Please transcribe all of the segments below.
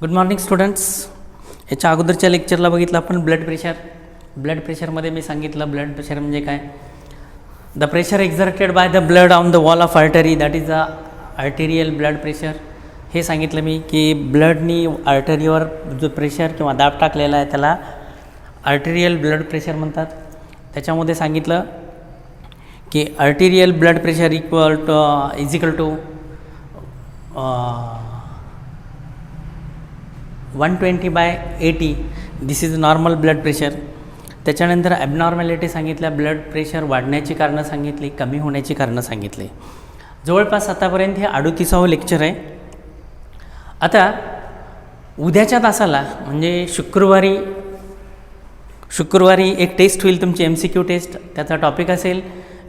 Good morning students. याच्या अगोदरच्या लेक्चरला बघितलं आपण ब्लड प्रेशरमध्ये मी सांगितलं ब्लड प्रेशर म्हणजे काय. The pressure exerted by the blood on the wall of artery, that is the arterial blood pressure. हे सांगितलं मी की ब्लडनी आर्टरीवर जो प्रेशर किंवा दाब टाकलेला आहे त्याला आर्टेरियल ब्लड प्रेशर म्हणतात. त्याच्यामध्ये सांगितलं की arterial blood pressure is equal to 120/80. This is normal blood pressure. त्याच्यानंतर ॲबनॉर्मॅलिटी सांगितल्या, ब्लड प्रेशर वाढण्याची कारणं सांगितली, कमी होण्याची कारणं सांगितली. जवळपास आतापर्यंत हे 38वं लेक्चर आहे. आता उद्याच्या तासाला म्हणजे शुक्रवारी एक टेस्ट होईल तुमची MCQ टेस्ट. त्याचा टॉपिक असेल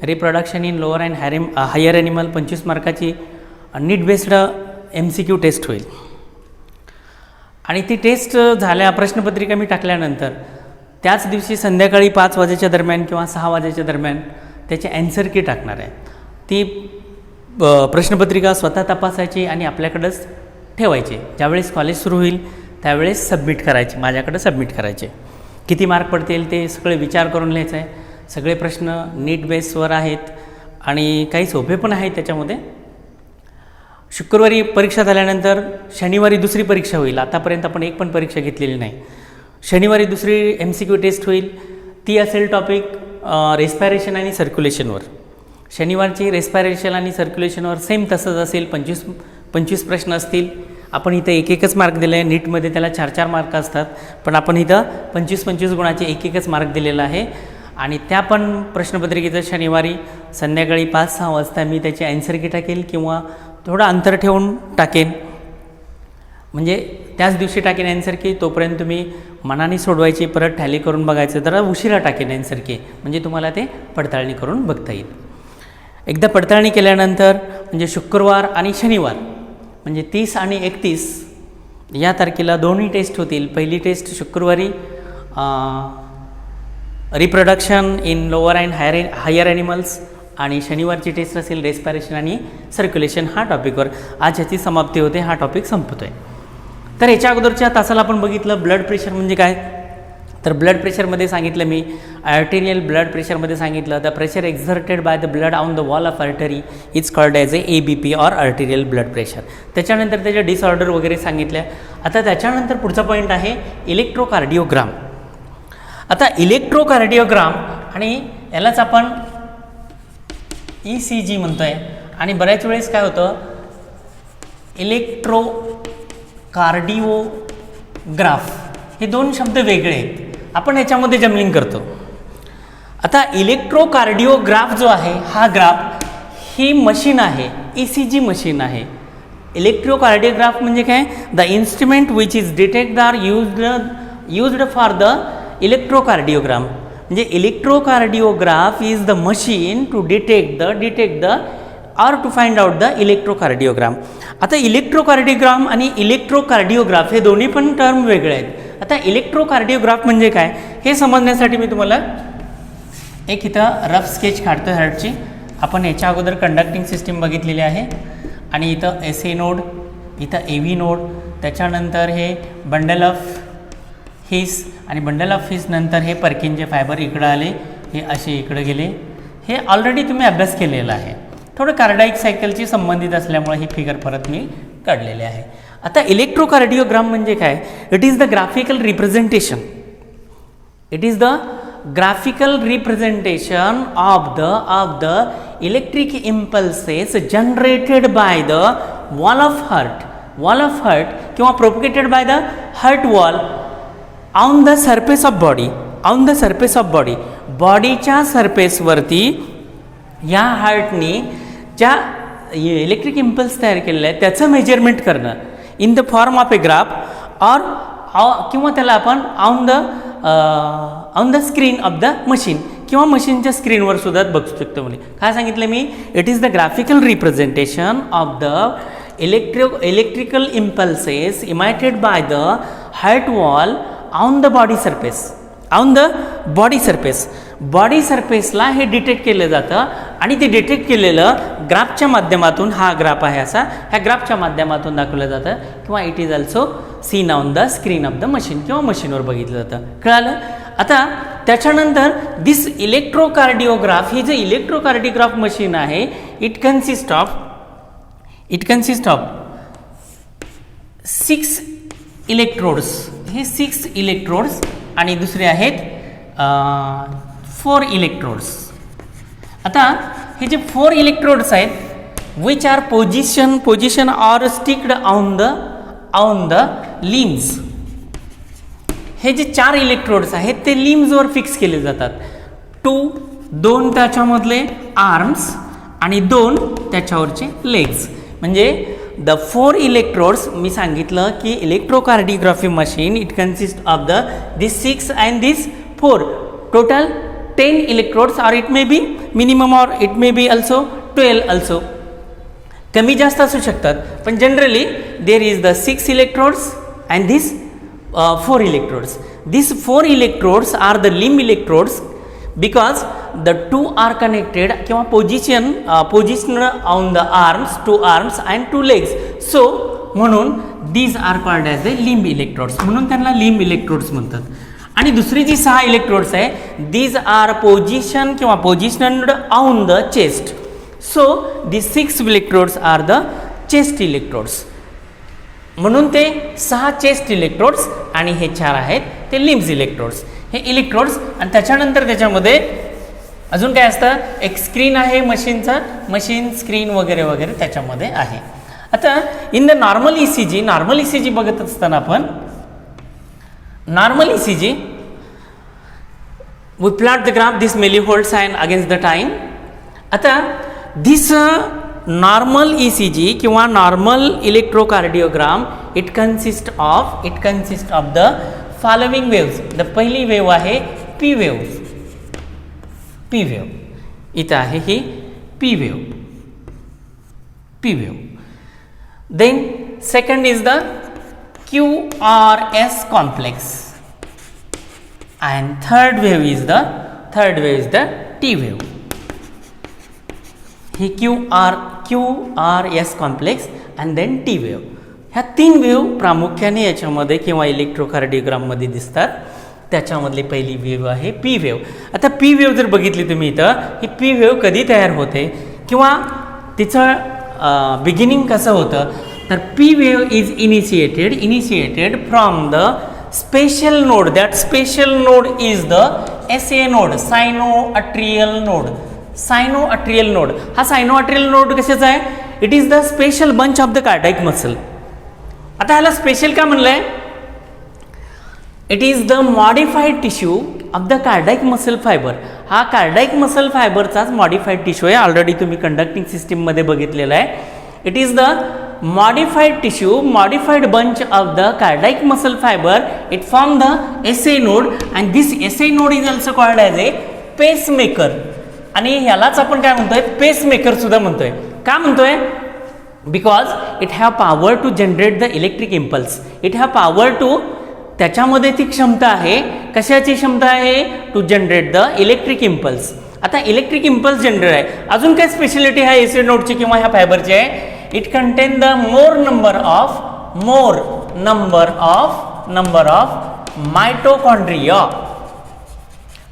reproduction in lower and higher animal. 25 मार्काची नीट बेस्ड MCQ टेस्ट होईल. आणि ती टेस्ट झाल्या, प्रश्नपत्रिका मी टाकल्यानंतर त्याच दिवशी संध्याकाळी 5 वाजेच्या दरम्यान किंवा 6 वाजेच्या दरम्यान त्याची ॲन्सर की टाकणार आहे. ती प्रश्नपत्रिका स्वतः तपासायची आणि आपल्याकडंच ठेवायची. ज्यावेळेस कॉलेज सुरू होईल त्यावेळेस सबमिट करायची, माझ्याकडं सबमिट करायचे. किती मार्क पडतील ते सगळे विचार करून लिहायचं आहे. सगळे प्रश्न नीट बेसवर आहेत आणि काही सोपे पण आहेत त्याच्यामध्ये. शुक्रवारी परीक्षा झाल्यानंतर शनिवारी दुसरी परीक्षा होईल. आतापर्यंत आपण एक पण परीक्षा घेतलेली नाही. शनिवारी दुसरी MCQ टेस्ट होईल. ती असेल टॉपिक रेस्पायरेशन आणि सर्क्युलेशनवर. शनिवारची रेस्पायरेशन आणि सर्क्युलेशनवर सेम तसंच असेल. 25 प्रश्न असतील. आपण इथं एकच मार्क दिलं आहे. नीटमध्ये त्याला 4 मार्क असतात, पण आपण इथं 25 गुणाचे एकच मार्क दिलेला आहे. आणि त्या पण प्रश्नपत्रिकेचं शनिवारी संध्याकाळी 5-6 वाजता मी त्याची ॲन्सर की टाकेल किंवा थोडं अंतर ठेवून टाकेन. म्हणजे त्याच दिवशी टाकेन ॲन्सर की. तोपर्यंत तुम्ही मनाने सोडवायची, परत टॅली करून बघायचं. तर उशिरा टाकेन ॲन्सर की, म्हणजे तुम्हाला ते पडताळणी करून बघता येईल. एकदा पडताळणी केल्यानंतर म्हणजे शुक्रवार आणि शनिवार म्हणजे 30 आणि 31 या तारखेला दोन्ही टेस्ट होतील. पहिली टेस्ट शुक्रवारी reproduction in lower and higher animals आणि शनिवारची टेस्ट असेल रेस्पायरेशन आणि सर्क्युलेशन. हा टॉपिकवर आज ह्याची समाप्ती होते. हा टॉपिक संपतो आहे. तर याच्या अगोदरच्या तासाला आपण बघितलं ब्लड प्रेशर म्हणजे काय. तर ब्लड प्रेशरमध्ये सांगितलं मी आर्टेरियल ब्लड प्रेशरमध्ये सांगितलं the pressure exerted by the blood on the wall of artery is called as ABP or arterial blood pressure. त्याच्यानंतर त्याचे डिसऑर्डर वगैरे सांगितल्या. आता त्याच्यानंतर पुढचा पॉईंट आहे इलेक्ट्रोकार्डिओग्राम. आता इलेक्ट्रोकार्डिओग्राम आणि यालाच आपण ECG म्हणतो आहे. आणि बऱ्याच वेळेस काय होतं इलेक्ट्रोकार्डिओग्राफ हे दोन शब्द वेगळे आहेत. आपण याच्यामध्ये जमलिंग करतो. आता इलेक्ट्रोकार्डिओग्राफ जो आहे हा ग्राफ ही मशीन आहे, ECG मशीन आहे. इलेक्ट्रोकार्डिओग्राफ म्हणजे काय, the instrument which is detect are used for the electrocardiogram. म्हणजे electrocardiograph is the machine to detect the or to find out the electrocardiogram. आता इलेक्ट्रोकार्डिओग्राम आणि इलेक्ट्रोकार्डिओग्राफ हे दोन्ही पण टर्म वेगळे आहेत. आता इलेक्ट्रोकार्डिओग्राफ म्हणजे काय हे समजण्यासाठी मी तुम्हाला एक इथं रफ स्केच काढतो हार्टची. आपण याच्या अगोदर कंडक्टिंग सिस्टीम बघितलेली आहे आणि इथं SA नोड, इथं AV नोड, त्याच्यानंतर हे बंडल ऑफ हिस आणि बंडल ऑफ हिस नंतर हे पर्किनचे फायबर इकडं आले, हे असे इकडं गेले. हे ऑलरेडी तुम्ही अभ्यास केलेला आहे. थोडं कार्डाईक सायकलशी संबंधित असल्यामुळे ही फिगर परत मी काढलेली आहे. आता इलेक्ट्रोकार्डिओग्राम म्हणजे काय, it is the graphical representation. It is the graphical representation of the electric impulses generated by the wall of heart किंवा propagated by the heart wall on the surface of body. बॉडीच्या सरफेसवरती या हार्टनी ज्या electric impulse तयार केलेलं आहे त्याचं measurement करणं in the form of a graph or किंवा त्याला आपण on the screen of the machine किंवा मशीनच्या स्क्रीनवर सुद्धा बघू शकतो. म्हणजे काय सांगितलं मी, it is the graphical representation of the electrical impulses emitted by the heart wall on the body surface. Body सरफेसला हे डिटेक्ट केलं जातं आणि ते डिटेक्ट केलेलं ग्राफच्या माध्यमातून, हा ग्राफ आहे असा, ह्या ग्राफच्या माध्यमातून दाखवलं जातं किंवा it is also seen on the screen of the machine किंवा मशीनवर बघितलं जातं. कळालं. आता त्याच्यानंतर दिस इलेक्ट्रोकार्डिओग्राफ, ही जे इलेक्ट्रोकार्डिओग्राफ मशीन आहे, इट कन्सिस्ट ऑफ 6 इलेक्ट्रोड्स. हे 6 इलेक्ट्रोड्स आणि दुसरे आहेत 4 इलेक्ट्रोड्स. आता हे जे 4 इलेक्ट्रोड्स आहेत which are position or sticked on the limbs. हे जे 4 इलेक्ट्रोड्स आहेत ते लिम्सवर फिक्स केले जातात. 2 त्याच्यामधले आर्म्स आणि 2 त्याच्यावरचे लेग्स. म्हणजे द 4 इलेक्ट्रोड्स, मी सांगितलं की electrocardiography machine it consist of this 6 and this 4, total 10 electrodes, or it may be minimum or it may be also 12 also. कमी जास्त असू शकतात, पण generally there is the 6 electrodes and this 4 electrodes. These 4 electrodes are the limb electrodes because the 2 are connected किंवा position on the arms, 2 arms and 2 legs. So म्हणून these are called as the limb electrodes. म्हणून त्यांना limb electrodes म्हणतात. आणि दुसरी जी 6 electrodes आहे, these are positioned on the chest. So these 6 electrodes are the chest electrodes. म्हणून ते 6 chest electrodes आणि हे 4 आहेत ते लिम्स इलेक्ट्रोड्स. हे इलेक्ट्रोड्स आणि त्याच्यानंतर त्याच्यामध्ये अजून काय असतं, एक स्क्रीन आहे मशीनचा, मशीन स्क्रीन वगैरे वगैरे त्याच्यामध्ये आहे. आता इन द नॉर्मल ECG बघत असताना आपण normal ECG we plot the graph, this millivolt sign against the time. आता दिस नॉर्मल ECG किंवा normal electrocardiogram it consist of the following waves. The पहिली वेव आहे P वेव. इथं आहे ही P wave. Then second is the QRS complex and third wave is the T wave. ही QRS complex and then T wave. ह्या 3 wave प्रामुख्याने याच्यामध्ये किंवा इलेक्ट्रोकार्डिओग्राममध्ये दिसतात. त्याच्यामधली पहिली वेव आहे P वेव. आता P वेव जर बघितली तुम्ही इथं, ही P वेव कधी तयार होते किंवा तिचं बिगिनिंग कसं होतं, तर P wave is initiated from the special node. That special node is the SA node, sinoatrial node. Sinoatrial node, हा सायनोआर्ट्रियल नोड कशाचा आहे, it is the special bunch of the cardiac muscle. आता ह्याला special का म्हणलंय, it is the modified tissue of the cardiac muscle fibre. हा cardiac muscle फायबरचाच modified tissue आहे. ऑलरेडी तुम्ही कंडक्टिंग सिस्टीममध्ये बघितलेला आहे. It is the modified tissue, modified bunch of the cardiac muscle fibre. It form the SA node and this SA node is also called as A pacemaker. आणि ह्यालाच आपण काय म्हणतोय, पेसमेकर सुद्धा म्हणतोय. का म्हणतोय, because it have power to generate the electric impulse. It have power to, त्याच्यामध्ये ती क्षमता आहे. कशाची क्षमता आहे, to generate the electric impulse. आता इलेक्ट्रिक इम्पल्स जनरेट आहे. अजून काय स्पेशलिटी आहे SA नोडची किंवा ह्या फायबरची आहे, it content the more number of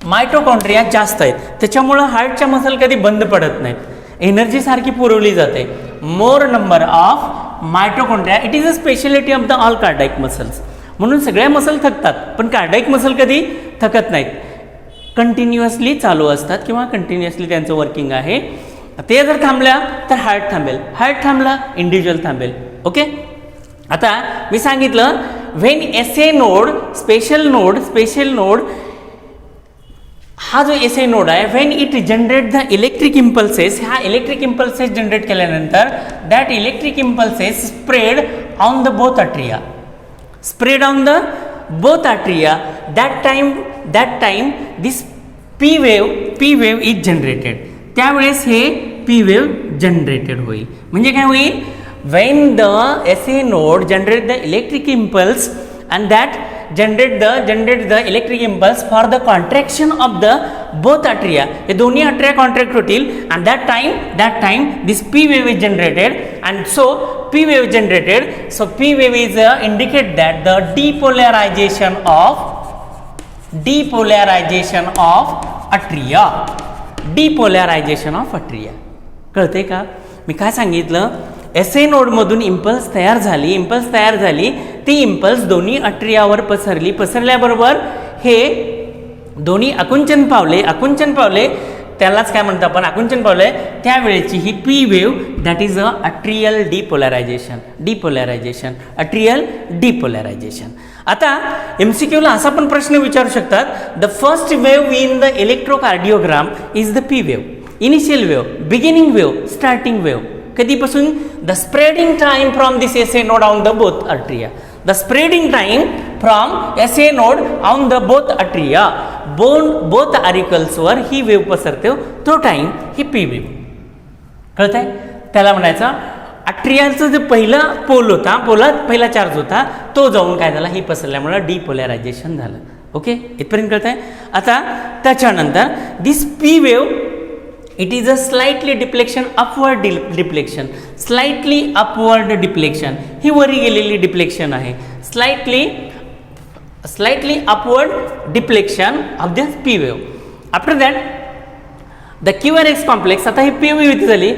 mitochondria जास्त आहेत. त्याच्यामुळं हार्टच्या मसल कधी बंद पडत नाहीत, एनर्जी सारखी पुरवली जाते. मोर number of mitochondria, it is a speciality of the all cardiac muscles. म्हणून सगळ्या मसल थकतात पण कार्डियक मसल कधी थकत नाहीत, कंटिन्युअसली चालू असतात किंवा कंटिन्युअसली त्यांचं वर्किंग आहे. ते जर थांबल्या तर हार्ट थांबेल, हार्ट थांबला इंडिव्हिज्युअल थांबेल. ओके. आता मी सांगितलं when SA node, special node, हा जो SA नोड आहे, when it generate the electric impulses, ह्या इलेक्ट्रिक इम्पल्सेस जनरेट केल्यानंतर that electric impulses spread on the both atria. that time this P wave is generated. त्यावेळेस हे P wave generated होईल. म्हणजे काय होईल, when the SA node generate the electric impulse and that generate the electric impulse for the contraction of the both atria, हे दोन्ही atria contract होतील and that time this P wave is generated and so P wave generated, so P wave is indicate that the depolarization of atria, depolarization of atria. कळते का मी काय सांगितलं? SA नोडमधून impulse तयार झाली, ती इम्पल्स दोन्ही अट्रियावर पसरल्याबरोबर हे दोन्ही आकुंचन पावले, त्यालाच काय म्हणतो आपण, आकुंचन पावले, त्यावेळेची ही P wave that is a atrial depolarization, atrial depolarization. आता MCQला असा पण प्रश्न विचारू शकतात, the first wave in the electrocardiogram is the P wave, initial wave, beginning wave, starting wave. कधीपासून? The spreading time from this SA node on the both atria, the spreading time from SA node on the both atria, both आरिकल्सवर ही wave पसरते, तो time ही P wave. कळत आहे? त्याला म्हणायचं अट्रियाचं जे पहिला पोल होता, पोलात पहिला चार्ज होता, तो जाऊन काय झाला, ही पसरल्यामुळे डिपोलरायझेशन झालं. ओके, इथपर्यंत कळत आहे? आता त्याच्यानंतर this P wave it is a slightly deflection, upward deflection, ही वरी गेलेली डिप्लेक्शन आहे, slightly upward deflection of this P wave. After that the QRX complex, आता ही पी वेव्ह इथे झाली,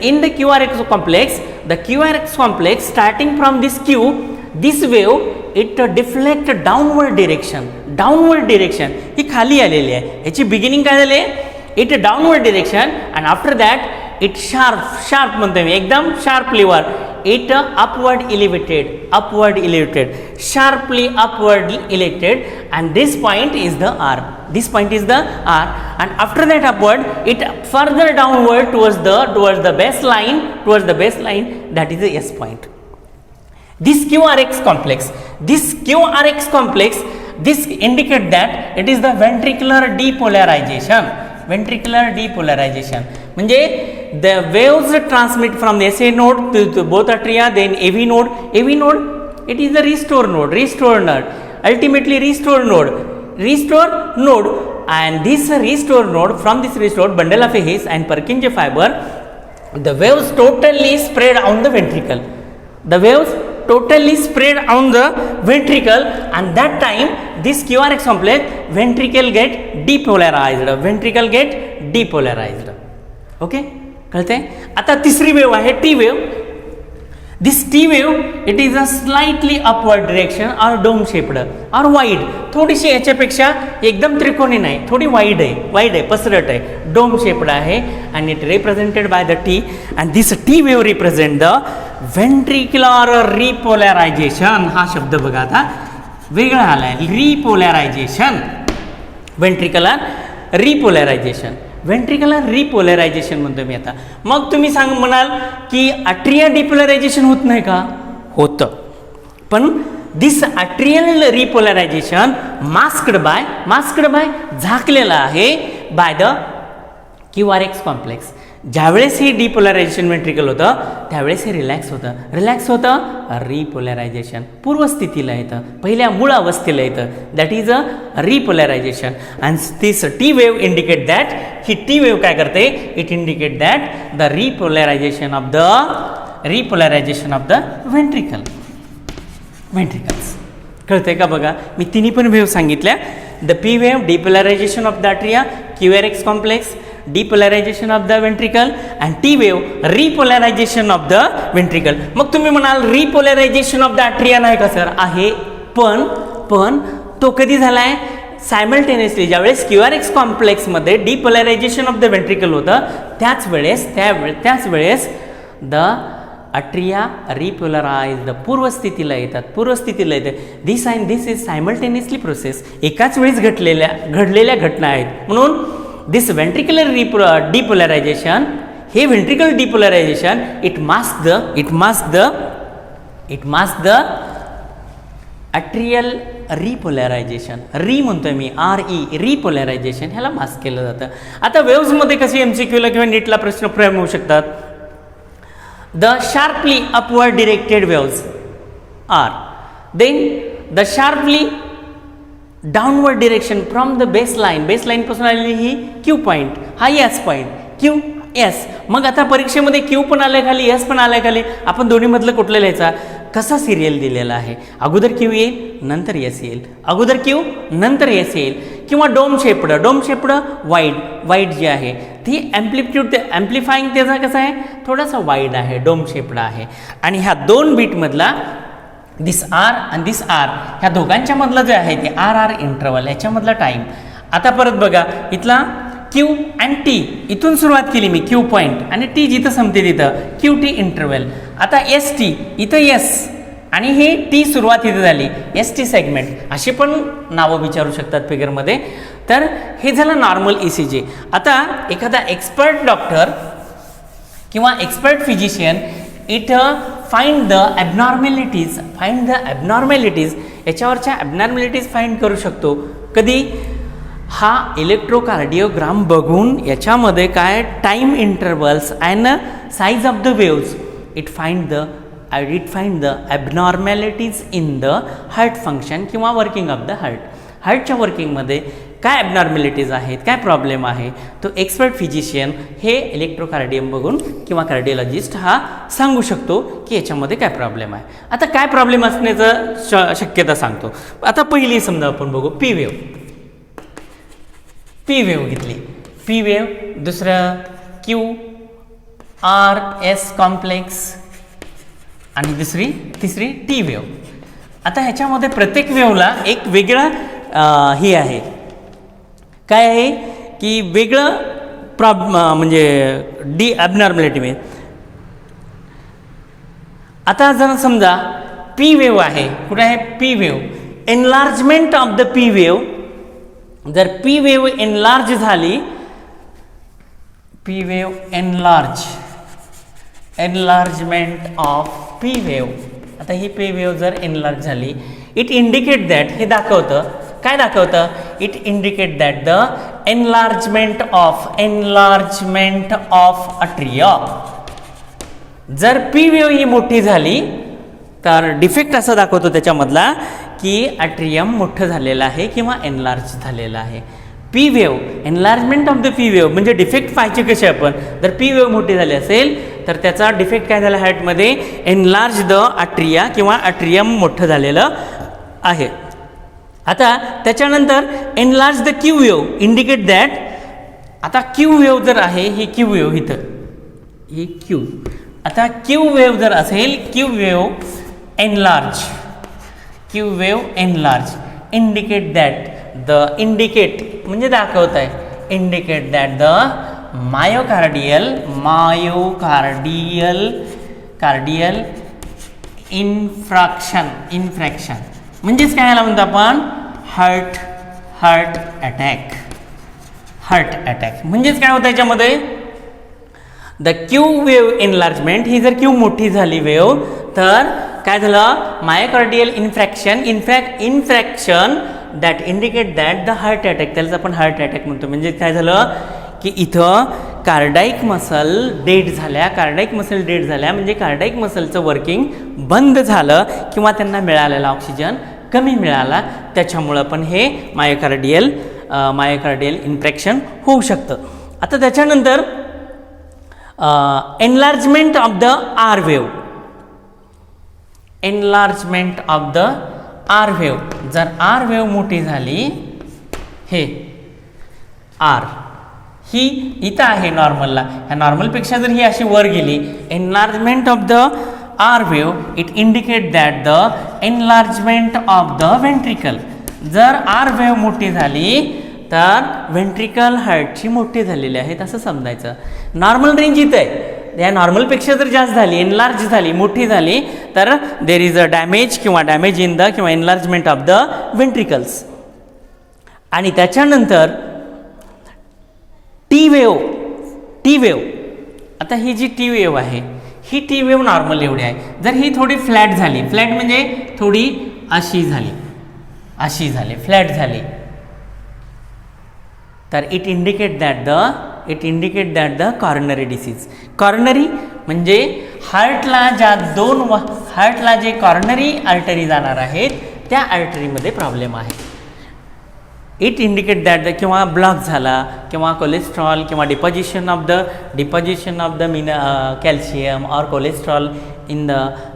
in the QRX complex starting from this Q, this wave it deflect downward direction, ही खाली आलेली आहे, याची बिगिनिंग काय झाली, it downward direction and after that it sharp म्हणतो मी, एकदम शार्पली वर, it upward elevated, sharply upward elevated, and this point is the R, and after that upward it further downward towards the baseline, that is the S point. This QRX complex, this indicate that it is the ventricular depolarization. म्हणजे the waves transmit from the SA node to both atria, then AV node, it is the restore node, ultimately restore node, and this restore node, from this restore bundle of His and Purkinje fiber, the waves totally spread on the ventricle, and that time this QRX complex ventricle get depolarized. Okay, कळते? आता तिसरी wave आहे T wave. This T wave it is a slightly upward direction और dome shaped और wide, थोडीशी याच्यापेक्षा एकदम त्रिकोणी नाही, थोडी वाईड आहे, पसरट आहे, डोम शेप्ड आहे, and it represented by the T, and this T wave represent the ventricular repolarization. हा शब्द बघा आता वेगळा आलाय, रिपोलरायझेशन, व्हेंट्रिक्युलर रिपोलरायझेशन म्हणतो मी आता. मग तुम्ही म्हणाल की अट्रिया डिपोलरायझेशन होत नाही का? होतं, पण दिस अट्रियल रिपोलरायझेशन मास्क्ड बाय झाकलेला आहे बाय द QRX कॉम्प्लेक्स. ज्यावेळेस हे डिपोलरायझेशन व्हेंट्रिकल होतं त्यावेळेस हे रिलॅक्स होतं, रिपोलरायझेशन पूर्वस्थितीला येतं, पहिल्या मूळ अवस्थेला येतं, that is a repolarization. And this T wave indicate that, ही टी वेव्ह काय करते, it indicate that the repolarization of the ventricles. कळतंय का? बघा मी तिन्ही पण वेव्ह सांगितल्या. The P wave depolarization of the atria, QRX complex depolarization of the ventricle, and T wave repolarization of the ventricle. मग तुम्ही म्हणाल repolarization of the atria नाही का सर? आहे, पण तो कधी झालाय? सायमल्टेनियसली ज्यावेळेस QRX कॉम्प्लेक्समध्ये डिपोलरायझेशन ऑफ द व्हेंट्रिकल होतं त्याच वेळेस द अट्रिया रिपोलराइज्ड पूर्वस्थितीला येते. दिस इज सायमल्टेनियसली प्रोसेस, एकाच वेळेस घडलेल्या घटना आहेत. म्हणून दिस व्हेंट्रिक्युलर depolarization, हे व्हेंट्रिकल डिपोलरायझेशन इट मास्क द अट्रियल रिपोलरायझेशन, म्हणतोय मी RE, रिपोलरायझेशन, ह्याला मास्क केलं जातं. आता वेव्हजमध्ये कसे MCQला किंवा नीटला प्रश्न प्रयोग होऊ शकतात? The sharply upward directed waves are, then the sharply downward direction from the baseline पासून आलेली ही क्यू पॉईंट, हा एस पॉईंट, क्यू एस. मग आता परीक्षेमध्ये क्यू पण आलाय खाली, एस पण आलाय खाली, आपण दोन्हीमधलं कुठलं लिहायचा, कसा सिरियल दिलेला आहे, अगोदर क्यू येईल नंतर एस येईल, अगोदर क्यू नंतर एस येईल. किंवा डोम शेप्ड वाईड जी आहे ती ॲम्प्लिट्यूड ॲम्प्लिफाईंग त्याचा कसा आहे, थोडासा वाईड आहे, डोम शेप्ड आहे. आणि ह्या दोन बीटमधला दिस आर आणि दिस आर ह्या दोघांच्या मधलं जे आहे ते आर आर इंटरवल याच्यामधला टाईम. आता परत बघा इथला क्यू अँड टी, इथून सुरुवात केली मी क्यू पॉईंट आणि टी जिथं संपते तिथं क्यू टी इंटरवल. आता एस टी इथं एस आणि हे टी सुरुवात इथं झाली, एस टी सेगमेंट, अशी पण नावं विचारू शकतात फिगरमध्ये. तर हे झालं नॉर्मल ई सी जी. आता एखादा एक्सपर्ट डॉक्टर किंवा एक्सपर्ट फिजिशियन इथं फाइंड द ॲबनॉर्मॅलिटीज याच्यावरच्या ॲबनॉर्मॅलिटीज फाइंड करू शकतो. कधी, हा इलेक्ट्रोकार्डिओग्राम बघून याच्यामध्ये काय time intervals and size of the waves it find the abnormalities in the heart function किंवा वर्किंग ऑफ द हार्टच्या वर्किंगमध्ये काय ॲबनॉर्मॅलिटीज आहेत, काय प्रॉब्लेम आहे, तो एक्सपर्ट फिजिशियन हे इलेक्ट्रोकार्डियम बघून किंवा कार्डिओलॉजिस्ट हा सांगू शकतो की याच्यामध्ये काय प्रॉब्लेम आहे. आता काय प्रॉब्लेम असण्याचं शक्यता सांगतो. आता पहिली समजा आपण बघू पी वेव्ह घेतली, पी वेव्ह, दुसरं क्यू आर एस कॉम्प्लेक्स आणि तिसरी टी वेव्ह. आता ह्याच्यामध्ये प्रत्येक वेव्हला एक वेगळा हे आहे, काय आहे की वेगळं म्हणजे ॲबनॉर्मॅलिटी मिळेल. आता जर समजा पी वेव्ह आहे, कुठे आहे P wave, enlargement of the P wave. जर पी वेव्ह एनलार्ज झाली, P wave enlargement of P wave. आता ही पी वेव्ह जर एनलार्ज झाली, इट इंडिकेट दॅट, हे दाखवतं, काय दाखवतं, it indicate that the enlargement of atria. जर पी वेव्ह ही मोठी झाली तर डिफेक्ट असं दाखवतो त्याच्यामधला की अट्रियम मोठं झालेलं आहे किंवा एनलार्ज झालेलं आहे. P wave enlargement of the P wave म्हणजे डिफेक्ट पाहायचे कसे आपण, जर पी वेव्ह मोठी झाली असेल तर त्याचा डिफेक्ट काय झाला हार्टमध्ये, एनलार्ज द अट्रिया किंवा अट्रियम मोठं झालेलं आहे. आता त्याच्यानंतर enlarge the Q wave indicate that. आता क्यू वेव्ह जर आहे, ही क्यू वेव्ह इथं, ही क्यू, आता क्यू वेव्ह जर असेल, Q wave enlarge indicate that indicate म्हणजे दाखवत आहे, इंडिकेट दॅट द कार्डियल इन्फ्रॅक्शन म्हणजेच काय याला म्हणतो आपण, हार्ट अटॅक म्हणजेच काय होतं याच्यामध्ये, द क्यू वेव्ह एनलार्जमेंट, ही जर क्यू मोठी झाली वेव्ह तर काय झालं, myocardial infarction that indicate that the heart attack, त्यालाच आपण हार्ट अटॅक म्हणतो. म्हणजे काय झालं की इथं कार्डाईक मसल डेड झाल्या म्हणजे कार्डाईक मसलचं वर्किंग बंद झालं किंवा त्यांना मिळालेला ऑक्सिजन कमी मिळाला, त्याच्यामुळं पण हे मायोकार्डियल इन्फ्रॅक्शन होऊ शकतं. आता त्याच्यानंतर enlargement of the R wave, जर आर वेव्ह मोठी झाली, हे आर ही इथं आहे नॉर्मलला, ह्या नॉर्मलपेक्षा जर ही अशी वर गेली, enlargement of the R wave it indicate that the enlargement of the ventricle. जर आर वेव्ह मोठी झाली तर व्हेंट्रिकल हार्टची मोठी झालेली आहेत असं समजायचं. नॉर्मल रेंज इथं आहे, या नॉर्मलपेक्षा जर जास्त झाली, एनलार्ज झाली, मोठी झाली तर there is a damage in the किंवा एनलार्जमेंट ऑफ द व्हेंट्रिकल्स. आणि त्याच्यानंतर टी वेव्ह. आता ही जी टी वेव्ह आहे, ही टी वेव्ह नॉर्मल एवढी आहे. जर ही थोडी फ्लॅट झाली, फ्लॅट म्हणजे थोडी अशी झाली, फ्लॅट झाली, तर it indicate that the coronary disease. Coronary म्हणजे हार्टला जे कॉर्नरी आर्टरी जाणार आहेत त्या आर्टरीमध्ये प्रॉब्लेम आहे. इट इंडिकेट दॅट द किंवा ब्लॉक झाला किंवा कोलेस्ट्रॉल किंवा deposition of the calcium or cholesterol in the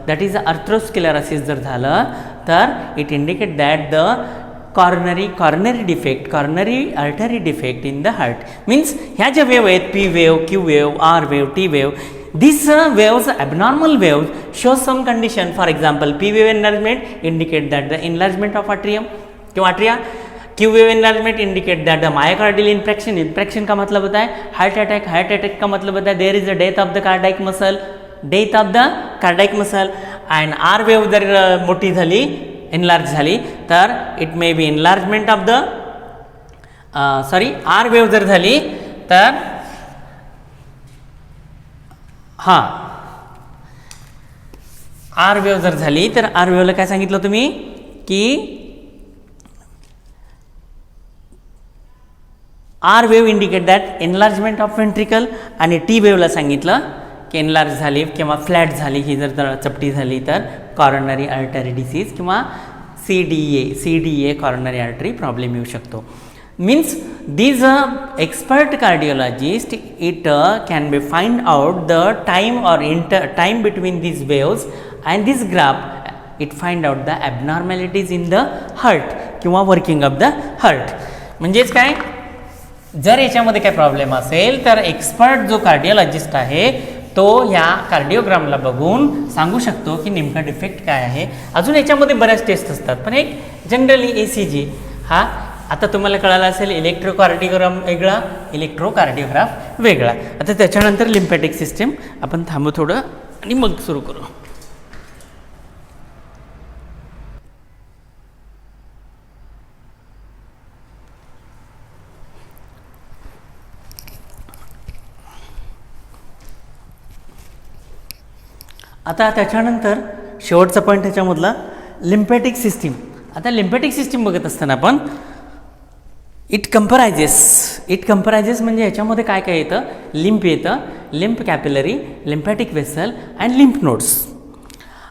that is atherosclerosis जर झालं तर it indicate that the coronary defect coronary artery defect in the heart means ह्या ज्या वेव आहेत P wave Q wave R wave T wave these waves abnormal waves show some condition for example p wave enlargement indicate that the enlargement of atrium क्यों atria q wave enlargement indicate that the myocardial infraction का मतलब होता है heart attack का मतलब होता है there is a death of the cardiac muscle and r wave जर मोठी झाली enlarge झाली तर it may be enlargement of the r wave जर झाली तर हां आर वेव जर झाली तर आर वेवला काय सांगितलं तुम्ही की R wave indicate that enlargement of ventricle आणि टी वेवला सांगितलं की एनलार्ज झाली किंवा फ्लॅट झाली ही जर चपटी झाली तर कॉर्नरी आर्टरी डिसीज किंवा C D A coronary artery problem येऊ शकतो means these expert cardiologist it can be find out the time or time between these waves and this graph it find out the abnormalities in the heart किंवा working of the heart म्हणजेच काय जर याच्यामध्ये काय problem असेल तर expert जो cardiologist आहे तो या कार्डिओग्रामला बघून सांगू शकतो की नेमका डिफेक्ट काय आहे अजून याच्यामध्ये बऱ्याच टेस्ट असतात पण एक जनरली ECG हा आता तुम्हाला कळालं असेल इलेक्ट्रोकार्डिओग्राम वेगळा इलेक्ट्रोकार्डिओग्राफ वेगळा आता त्याच्यानंतर लिम्फॅटिक सिस्टीम आपण थांबू थोडं आणि मग सुरू करू आता त्याच्यानंतर शेवटचा पॉईंट ह्याच्यामधला लिम्फॅटिक सिस्टीम आता लिम्फॅटिक सिस्टीम बघत असताना आपण इट कंपरायझेस म्हणजे ह्याच्यामध्ये काय काय येतं लिम्फ येतं lymph capillary lymphatic vessel and lymph nodes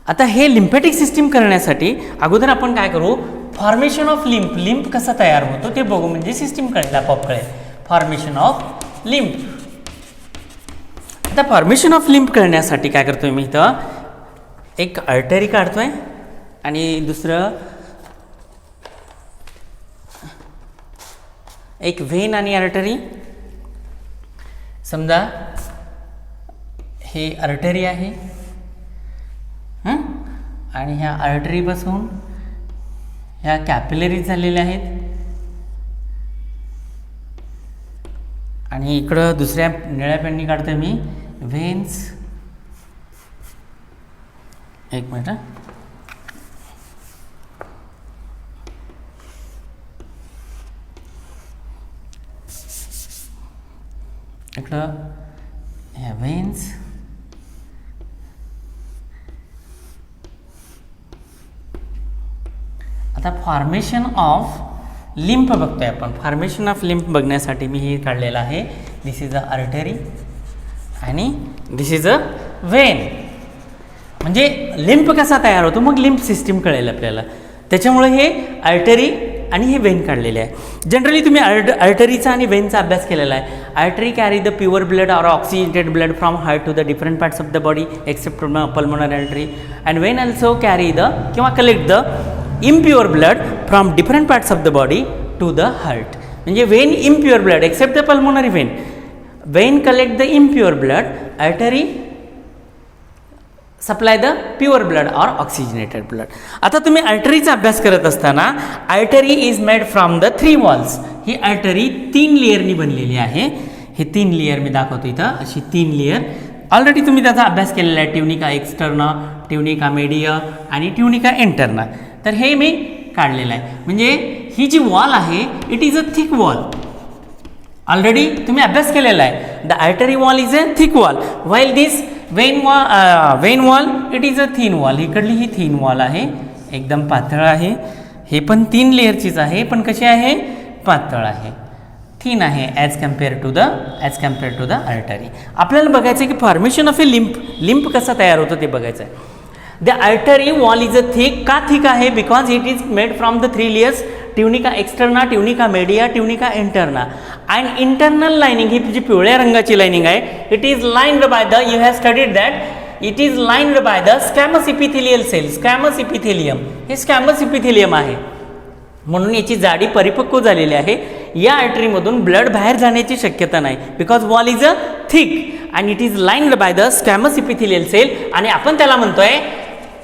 आता हे लिम्फॅटिक सिस्टीम करण्यासाठी अगोदर आपण काय करू फॉर्मेशन ऑफ लिम्फ कसा तयार होतो ते बघू म्हणजे सिस्टीम कळेल आपोआप कळेल फॉर्मेशन ऑफ लिम्फ आता फॉर्मेशन ऑफ लिम्फ करण्यासाठी काय करतोय मी इथं एक आर्टरी काढतोय आणि दुसरं एक व्हेन आणि आर्टरी समजा हे आर्टरी आहे आणि ह्या आर्टरीपासून ह्या कॅपिलरीज झालेल्या आहेत आणि इकडं दुसऱ्या निळ्या पेननी काढतोय मी व्हेन्स एक मिनिट इकडं ह्या व्हेन्स आता फॉर्मेशन ऑफ लिम्फ बघतोय आपण फॉर्मेशन ऑफ लिम्फ बघण्यासाठी मी हे काढलेलं आहे दिस इज अ आर्टरी आणि दिस इज अ व्हेन म्हणजे लिम्फ कसा तयार होतो मग लिम्फ सिस्टीम कळेल आपल्याला त्याच्यामुळे हे आर्टरी आणि हे वेन काढलेले आहे जनरली तुम्ही आर्टरीचा आणि वेनचा अभ्यास केलेला आहे artery carry the pure blood or oxygenated blood from heart to the different parts of the body except pulmonary artery and vein also carry the किंवा collect the impure blood from different parts of the body to the heart म्हणजे vein impure blood except the pulmonary vein collect the impure blood artery supply the pure blood or oxygenated blood आता तुम्ही आर्टरीचा अभ्यास करत असताना artery is made from the 3 walls he artery 3 लेयरनी बनलेली आहे हे 3 layer मी दाखवतो इथं अशी 3 लेयर ऑलरेडी तुम्ही त्याचा अभ्यास केलेला आहे ट्युनिका एक्सटर्ना ट्युनिका मेडिया आणि ट्युनिका इंटर्ना तर हे मी काढलेलं आहे म्हणजे ही जी वॉल आहे it is a thick wall already तुम्ही अभ्यास केलेला आहे the artery wall is a thick wall while this vein wall it is a thin wall इकडली ही थिन वॉल आहे एकदम पातळ आहे हे पण 3 लेयरचीच आहे पण कशी आहे पातळ आहे थिन आहे as compare to the artery आपल्याला बघायचं आहे की फॉर्मेशन ऑफ ए लिम्फ कसा तयार होतो ते बघायचं आहे the artery wall is a thick. का थिक आहे? Because it is made from the 3 layers, tunica externa, tunica media, tunica interna. And internal lining, ही जी पिवळ्या रंगाची लाइनिंग आहे, it is lined by the, you have studied that, it is lined by the squamous epithelial cell. Squamous epithelium, हे squamous epithelium आहे, म्हणून याची जाडी परिपक्व झालेली आहे. या आर्टरीमधून ब्लड बाहेर जाण्याची शक्यता नाही, because wall is a thick and it is lined by the squamous epithelial cell. आणि आपण त्याला म्हणतोय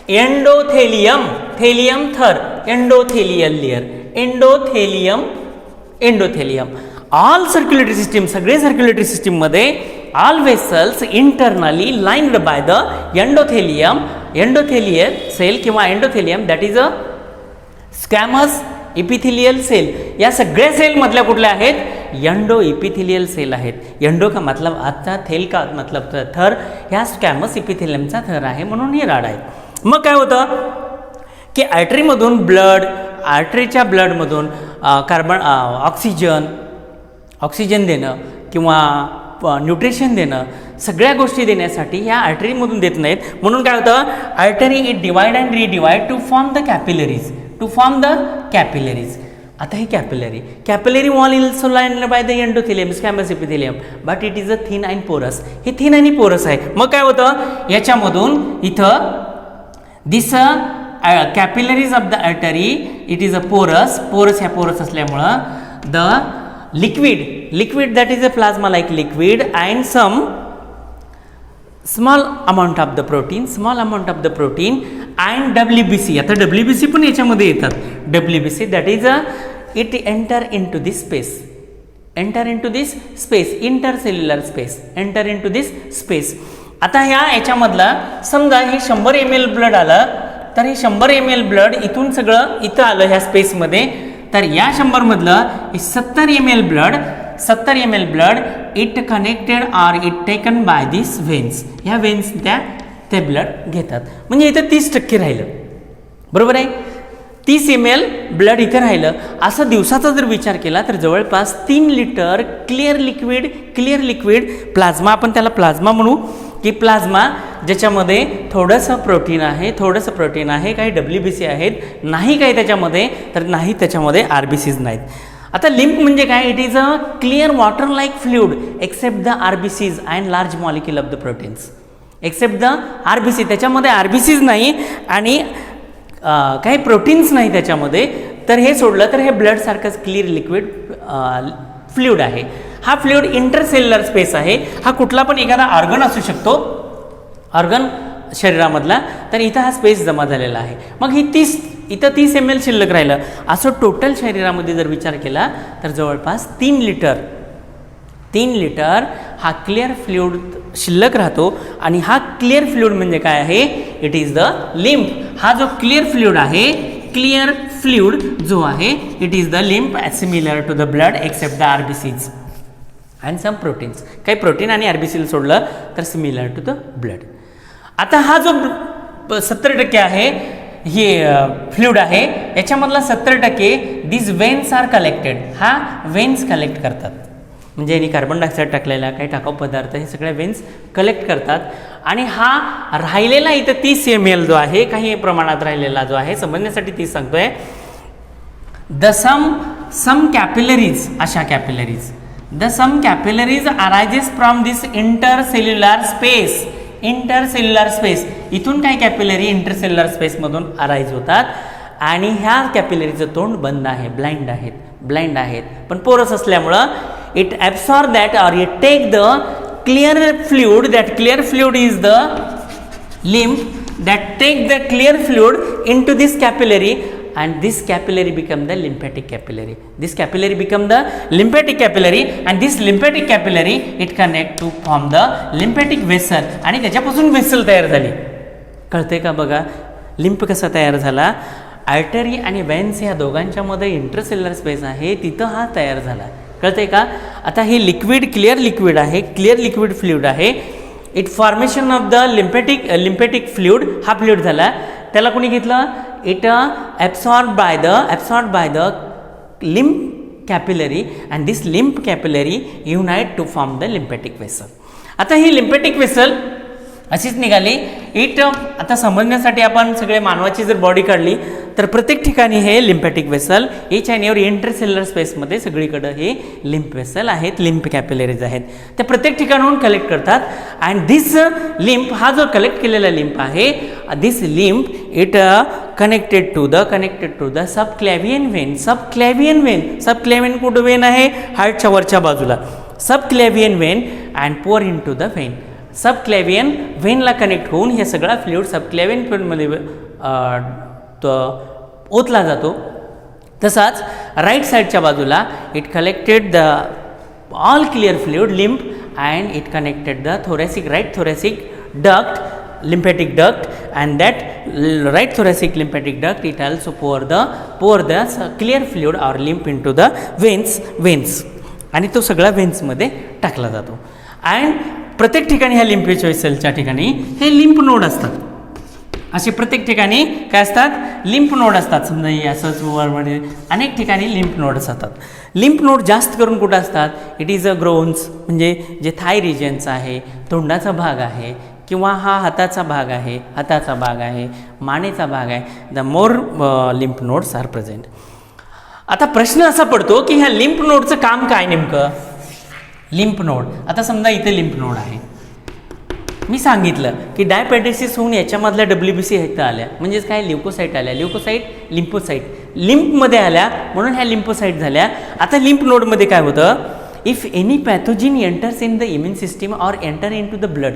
एंडोथेलियम. थेलियम थर, endothelial layer, endothelium. Endothelium. All circulatory system, सगळे सर्क्युलेटरी सिस्टीममध्ये all vessels internally lined by the endothelium, endothelial cell किंवा endothelium, that is a squamous epithelial cell. या सगळ्या सेल मधल्या कुठल्या आहेत? एंडो इपिथेलियल सेल आहेत. एंडो का मतलब आता, थेल का मतलब थर, ह्या स्कॅमस इपिथेलियमचा थर आहे, म्हणून हे राड आहेत. मग काय होतं की आर्टरीमधून ब्लड, आर्टरीच्या ब्लडमधून ऑक्सिजन देणं किंवा न्यूट्रिशन देणं, सगळ्या गोष्टी देण्यासाठी ह्या आर्टरीमधून देत नाहीत. म्हणून काय होतं, artery it divide and redivide to form the capillaries, to form the capillaries. आता हे capillary wall is also lined by the endothelium, squamous epithelium, but it is a thin and porous. हे थिन आणि पोरस आहे. मग काय होतं, याच्यामधून इथं this capillaries of the artery, it is a porous. Porous, ह्या पोरस असल्यामुळं the liquid that is a plasma like liquid and some small amount of the protein and WBC. आता WBC पण याच्यामध्ये येतात. WBC that is it enter into this space, intercellular space. आता याच्यामधला समजा हे 100 ml blood आलं, तर हे 100 ml ब्लड इथून सगळं इथं आलं ह्या स्पेसमध्ये. तर या 100 मधलं 70 ml blood it connected or it taken by this veins. ह्या व्हेन्स ते ब्लड घेतात. म्हणजे इथं 30% राहिलं, बरोबर आहे. 30 ml ब्लड इथे राहिलं. असं दिवसाचा जर विचार केला तर जवळपास 3 लिटर क्लिअर लिक्विड प्लाझ्मा, आपण त्याला प्लाझ्मा म्हणू, की प्लाझ्मा ज्याच्यामध्ये थोडंसं प्रोटीन आहे, काही WBC आहेत, नाही काही त्याच्यामध्ये, तर नाही त्याच्यामध्ये RBCs नाहीत. आता लिम्फ म्हणजे काय? It is a clear water like fluid except the RBCs and large molecule of the proteins. Except the RBC, त्याच्यामध्ये RBCs नाही आणि काही प्रोटीन्स नाही त्याच्यामध्ये. तर हे सोडलं तर हे ब्लडसारखंच क्लिअर लिक्विड फ्लुइड आहे. हा फ्लुइड इंटरसेल्युलर स्पेस आहे. हा कुठला पण एखादा ऑर्गन असू शकतो, ऑर्गन शरीरामधला, तर इथं हा स्पेस जमा झालेला आहे. मग ही 30 ml शिल्लक राहिलं. असं टोटल शरीरामध्ये जर विचार केला तर जवळपास 3 लिटर हा क्लिअर फ्लुइड शिल्लक राहतो. आणि हा क्लिअर फ्लुइड म्हणजे काय आहे? It is the lymph. हा जो क्लिअर फ्लुइड आहे, क्लिअर फ्लुइड जो आहे, it is the lymph similar to the blood except the RBCs and some proteins. काही प्रोटीन आणि RBC सोडलं तर सिमिलर टू द ब्लड. आता हा जो 70% आहे, हे फ्लुइड आहे, याच्यामधला 70% दिस वेन्स आर कलेक्टेड. हा वेन्स कलेक्ट करतात. म्हणजे यांनी कार्बन डायऑक्साईड टाकलेला, काही टाकाऊ पदार्थ, हे सगळे वेन्स कलेक्ट करतात. आणि हा राहिलेला इथं 30 ml जो आहे, काही प्रमाणात राहिलेला जो आहे, समजण्यासाठी 30 सांगतोय. द सम कॅपिलरीज, अशा capillaries, the some capillaries arises from this intercellular space. इथून काही कॅपिलरी इंटरसेल्युलर स्पेसमधून अराईज होतात. आणि ह्या कॅपिलरीचं तोंड बंद आहे, ब्लाइंड आहेत, पण पोरस असल्यामुळं it absorb that or it take the clear fluid. That clear fluid is the lymph that take the clear fluid into this capillary and this capillary become the lymphatic capillary. This capillary become the lymphatic capillary and this lymphatic capillary it connect to form the lymphatic vessel. आणि त्याच्यापासून vessel तयार झाली. कळते का बघा lymph कसा तयार झाला? आर्टरी आणि वेन्स ह्या दोघांच्या मध्ये इंटरसेल्युलर स्पेस आहे, तिथं हा तयार झाला. कळते का? आता हे लिक्विड क्लिअर लिक्विड आहे, क्लिअर लिक्विड फ्लुइड आहे. It formation of the lymphatic fluid, हा फ्लुइड झाला. त्याला कोणी घेतलं? It absorb by the lymph capillary and this lymph capillary unite to form the lymphatic vessel. आता ही लिम्फॅटिक वेसल अशीच निघाली. इट आता समजण्यासाठी आपण सगळे मानवाची जर बॉडी काढली तर प्रत्येक ठिकाणी हे lymphatic vessel, each and every intercellular स्पेसमध्ये सगळीकडं हे लिम्फ वेसल आहेत, लिम्फ कॅपिलरीज आहेत, त्या प्रत्येक ठिकाणाहून कलेक्ट करतात. अँड दिस लिम्फ, हा जो कलेक्ट केलेला लिम्फ आहे, this lymph it connected to the subclavian vein. Subclavian कुठं वेन आहे? हार्टच्या वरच्या बाजूला subclavian vein and pour in to the vein. Subclavian व्हेनला कनेक्ट होऊन हे सगळा फ्लुइड सबक्लॅव्हियन फ्लुइडमध्ये ओतला जातो. तसाच राईट साईडच्या बाजूला it collected the all clear fluid lymph and it connected the right thoracic duct, lymphatic duct, and that right thoracic lymphatic duct it also pour the clear fluid or lymph into the veins आणि तो सगळा वेन्समध्ये टाकला जातो. And प्रत्येक ठिकाणी ह्या lymph वेसलच्या ठिकाणी हे लिम्फ नोड असतात. असे प्रत्येक ठिकाणी काय असतात? लिम्फ नोड असतात. समजा असंच वरमध्ये अनेक ठिकाणी लिम्फ नोड असतात. लिम्फ नोड जास्त करून कुठं असतात? इट इज अ ग्रोन्स, म्हणजे जे थाय रिजन्स आहे, तोंडाचा भाग आहे, किंवा हा हाताचा भाग आहे, मानेचा भाग आहे. The more lymph nodes are present. आता प्रश्न असा पडतो की ह्या लिम्फ नोडचं काम काय नेमकं? लिम्फ नोड, आता समजा इथे लिम्फ नोड आहे, मी सांगितलं की डायपॅटिसिस होऊन याच्यामधल्या WBC इथं आल्या, म्हणजेच काय? ल्युकोसाईट आल्या, लिम्फोसाईट लिम्फमध्ये आल्या, म्हणून ह्या लिम्फोसाईट झाल्या. आता लिम्फ नोडमध्ये काय होतं? If any pathogen enters in the immune system or enter in to the blood,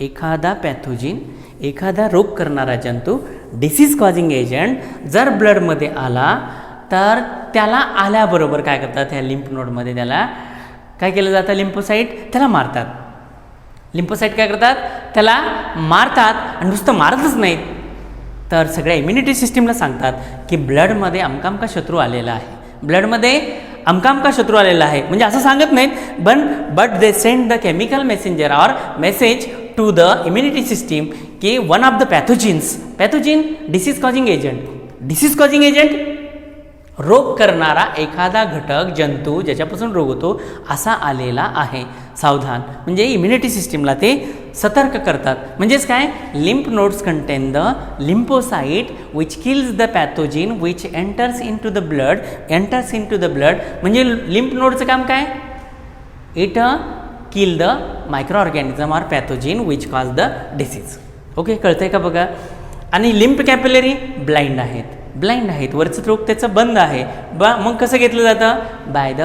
एखादा पॅथोजिन, एखादा रोग करणारा जंतू, डिसीज कॉजिंग एजंट जर ब्लडमध्ये आला तर त्याला आल्याबरोबर काय करतात? ह्या लिम्फ नोडमध्ये त्याला काय केलं जातं? लिम्फोसाईट त्याला मारतात. लिम्फोसाईट काय करतात? त्याला मारतात. आणि नुसतं मारतच नाहीत तर सगळ्या इम्युनिटी सिस्टीमला सांगतात की ब्लडमध्ये अमकामका शत्रू आलेला आहे, ब्लडमध्ये अमकामका शत्रू आलेला आहे. म्हणजे असं सांगत नाहीत, but they send the chemical messenger or message to the immunity system की one of the pathogen disease causing agent रोग करणारा एखादा घटक, जंतू ज्याच्यापासून रोग होतो असा आलेला आहे, सावधान. म्हणजे इम्युनिटी सिस्टीमला ते सतर्क करतात. म्हणजेच काय? Lymph nodes contain the lymphocyte which kills the pathogen which enters in to the blood. म्हणजे लिम्फ नोडचं काम काय? It kill the micro organism or pathogen which cause the disease. Okay, कळतंय का बघा? आणि लिम्फ कॅपिलरी ब्लाइंड आहेत, वरचं रोग त्याचं बंद आहे. मग कसं घेतलं जातं? By the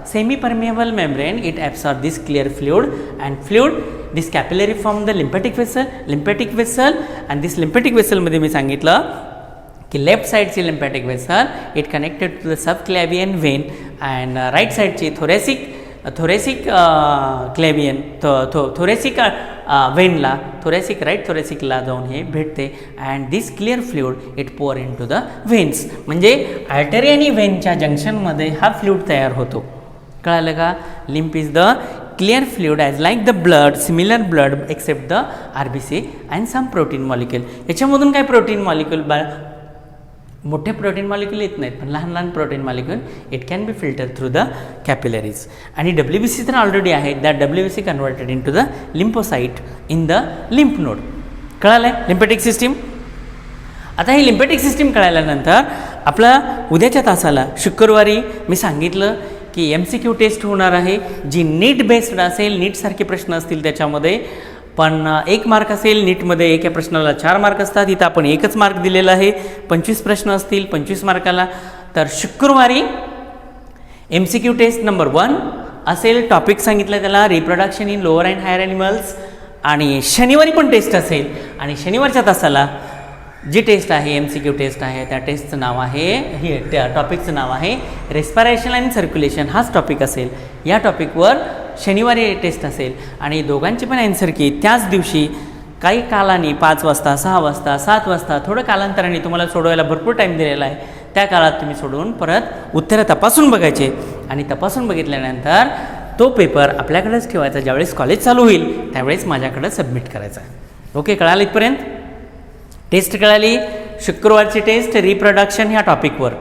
semi permeable membrane it absorb this clear fluid this capillary from the lymphatic vessel and this lymphatic वेसलमध्ये मी सांगितलं की लेफ्ट साईडची lymphatic vessel it connected to the subclavian vein and right साईडची थोरॅसिक क्लॅव्हियन थोरॅसिक वेनला right थोरॅसिकला जाऊन हे भेटते. And this clear fluid it pour in to the veins. म्हणजे आर्टरी आणि वेनच्या जंक्शनमध्ये हा फ्लुइड तयार होतो. कळालं का? Lymph is the clear fluid as like the blood, similar blood except the RBC and some protein molecule. याच्यामधून काय प्रोटीन मॉलिक्युल? मोठे प्रोटीन मॉलिक्युल येत नाहीत, पण लहान protein molecule it can be filter through the capillaries. आणि WBC तर already आहे, that WBC converted in to the lymphocyte in the lymph node. कळालं आहे लिम्फॅटिक सिस्टीम? आता ही लिम्फॅटिक सिस्टीम कळाल्यानंतर आपला उद्याच्या तासाला शुक्रवारी मी सांगितलं की MCQ टेस्ट होणार आहे, जी नीट बेस्ड असेल. नीटसारखे प्रश्न असतील त्याच्यामध्ये, पण 1 मार्क असेल. नीटमध्ये एका प्रश्नाला 4 मार्क असतात, इथं आपण 1च मार्क दिलेला आहे. 25 प्रश्न असतील 25 मार्काला. तर शुक्रवारी MCQ टेस्ट नंबर 1 असेल. टॉपिक सांगितलं त्याला reproduction in lower and higher animals. आणि शनिवारी पण टेस्ट असेल. आणि शनिवारच्या तासाला जी टेस्ट आहे MCQ टेस्ट आहे, त्या टेस्टचं नाव आहे, त्या टॉपिकचं नाव आहे रेस्पिरेशन अँड सर्क्युलेशन. हाच टॉपिक असेल. या टॉपिकवर शनिवारी टेस्ट असेल. आणि दोघांची पण ॲन्सर की त्याच दिवशी काही कालाने 5 वाजता, 6 वाजता, 7 वाजता, थोडं कालांतराने तुम्हाला सोडवायला भरपूर टाईम दिलेला आहे. त्या काळात तुम्ही सोडवून परत उत्तरं तपासून बघायचे. आणि तपासून बघितल्यानंतर तो पेपर आपल्याकडेच ठेवायचा. ज्यावेळेस कॉलेज चालू होईल त्यावेळेस माझ्याकडे सबमिट करायचा. ओके, कळालं इथपर्यंत? टेस्ट कळाली. शुक्रवारची टेस्ट रिप्रोडक्शन ह्या टॉपिकवर,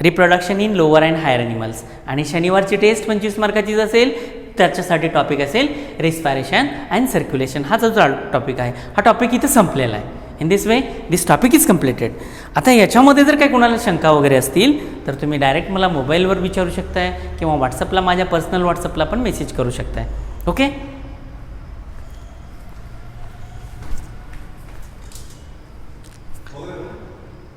reproduction in lower and higher animals. आणि शनिवारची टेस्ट 25 मार्काचीच असेल. त्याच्यासाठी टॉपिक असेल रेस्पायरेशन अँड सर्क्युलेशन, हा जो टॉपिक आहे हा टॉपिक इथं संपलेला आहे. In this way this topic is completed. आता याच्यामध्ये जर काही कोणाला शंका वगैरे असतील तर तुम्ही डायरेक्ट मला मोबाईलवर विचारू शकताय किंवा व्हॉट्सअपला, माझ्या पर्सनल व्हॉट्सअपला पण मेसेज करू शकताय. ओके.